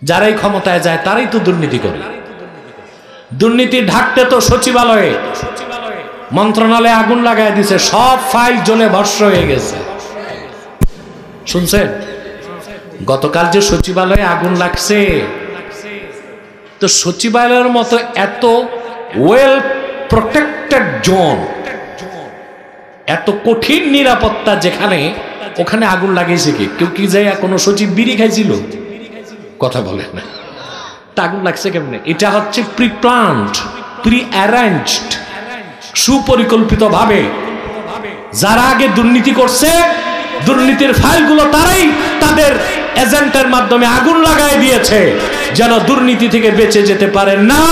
যারাই ক্ষমতায় যায় তারাই তো দুর্নীতি করে। দুর্নীতি ঢাকতে তো সচিবালয়ে মন্ত্রণালয়ে আগুন লাগাই দিছে, সব ফাইল জ্বলে ভস্ম হয়ে গেছে। শুনছেন গতকাল যে সচিবালয়ে আগুন লাগছে, তো সচিবালয়ের মতো এত ওয়েল প্রোটেক্টেড জোন, এত কঠিন নিরাপত্তা যেখানে, ওখানে আগুন লাগিয়েছে কি? কেউ কি যায় কোনো সচিব বিড়ি খাইছিল? কথা বলে না। তা আগুন লাগছে কেমনে? এটা হচ্ছে প্রি প্ল্যান্ড, প্রি অ্যারেঞ্জড, সুপরিকল্পিত ভাবে। যারা আগে দুর্নীতি করছে, দুর্নীতির ফাইলগুলো তারাই তাদের এজেন্টের মাধ্যমে আগুন লাগাই দিয়েছে, যেন দুর্নীতি থেকে বেঁচে যেতে পারে না।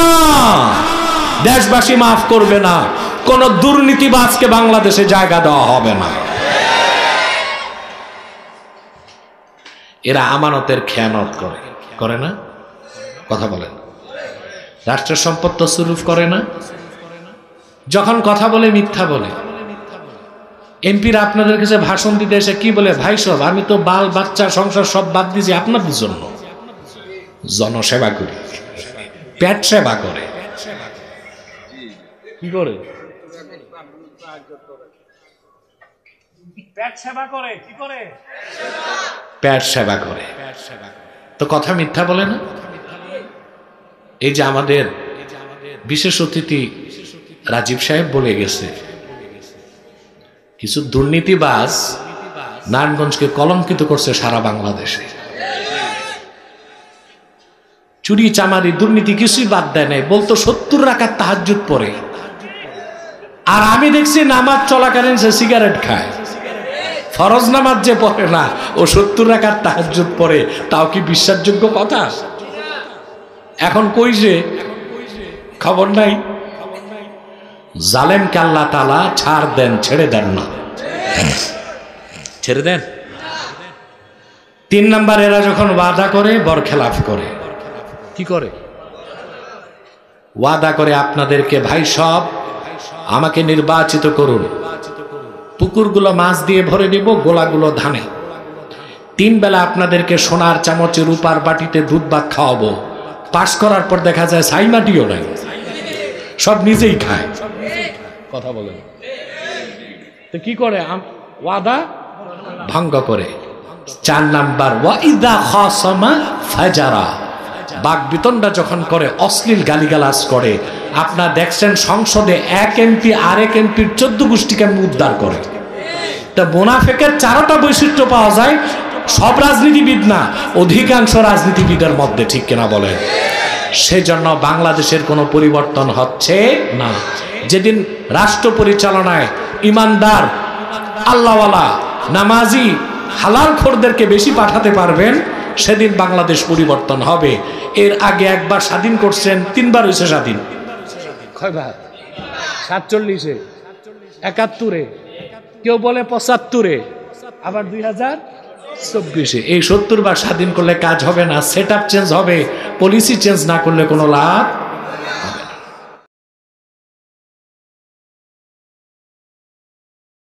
দেশবাসী মাফ করবে না, কোন দুর্নীতিবাজকে বাংলাদেশে জায়গা দেওয়া হবে না। এরা আমানতের খেয়ানত করে, করে না? কথা বলেন। রাষ্ট্রের সম্পদ তসরুফ করে না? যখন কথা বলে মিথ্যা বলে। এমপিরা আপনাদের কাছে ভাষণ দিতে এসে কি বলে? ভাই সব, আমি তো বাল বাচ্চা সংসার সব বাদ দিয়েছি আপনাদের জন্য, জনসেবা করি। পেট সেবা করে। কি করে? পেট সেবা করে। কি করে? পেট সেবা করে। তো কথা মিথ্যা বলে না? এই যে আমাদের বিশেষ অতিথি রাজীব সাহেব বলে গেছে, কিছু দুর্নীতিবাজ নারায়ণগঞ্জকে কলঙ্কিত করছে সারা বাংলাদেশে। চুরি চামারি দুর্নীতি কিছুই বাদ দেয় নাই, বলতো 70 রাকাত তাহাজ্জুদ পড়ে। আর আমি দেখছি নামাজ চলাকালীন সে সিগারেট খায়। ফরজ নামাজ যে পড়ে না, ও 70 রাকাত তাহাজ্জুদ পড়ে, তাও কি বিশ্বাসযোগ্য কথা? এখন কই যে খবর নাই। জালেমকে আল্লাহ তাআলা ছাড় দেন, ছেড়ে দেন না। ছেড়ে দেন। 3 নাম্বার, এরা যখন ওয়াদা করে বরখেলাফ করে। কি করে? ওয়াদা করে আপনাদেরকে, ভাই সব আমাকে নির্বাচিত করুন, পুকুরগুলো মাছ দিয়ে ভরে দিব, গোলাগুলো ধানে, 3 বেলা আপনাদেরকে সোনার চামচে রূপার বাটিতে দুধ ভাত খাওয়াবো। পাশ করার পর দেখা যায় ছাইমাটিও নাই, সব নিজেই খায়। কথা বলেন। তো কি করে? ওয়াদা ভঙ্গ করে। 4 নাম্বার, ওয়াইদা খাসামা ফাজারা, বাক বিতণ্ডা যখন করে, অশ্লীল গালিগালাজ করে। আপনারা দেখছেন সংসদে 1 এমপি আরেক এমপির 14 গোষ্ঠী কেমন উদ্ধার করে। তা মুনাফিকের 4টা বৈশিষ্ট্য পাওয়া যায়, সব রাজনীতিবিদ না, অধিকাংশ রাজনীতিবিদের মধ্যে, ঠিক কিনা বলেন? সেজন্য বাংলাদেশের কোনো পরিবর্তন হচ্ছে না। যেদিন রাষ্ট্র পরিচালনায় ইমানদার, আল্লাহওয়ালা, নামাজি, হালাল খোরদেরকে বেশি পাঠাতে পারবেন, সেদিন বাংলাদেশ পরিবর্তন হবে। এর আগে একবার স্বাধীন করছেন, 3 বার হয়েছে স্বাধীন। কয়বার? 47-এ, 71-এ, কেউ বলে 75-এ, আবার 2024-এ। এই 70 বার স্বাধীন করলে কাজ হবে না। সেট আপ চেঞ্জ হবে, পলিসি চেঞ্জ না করলে কোনো লাভ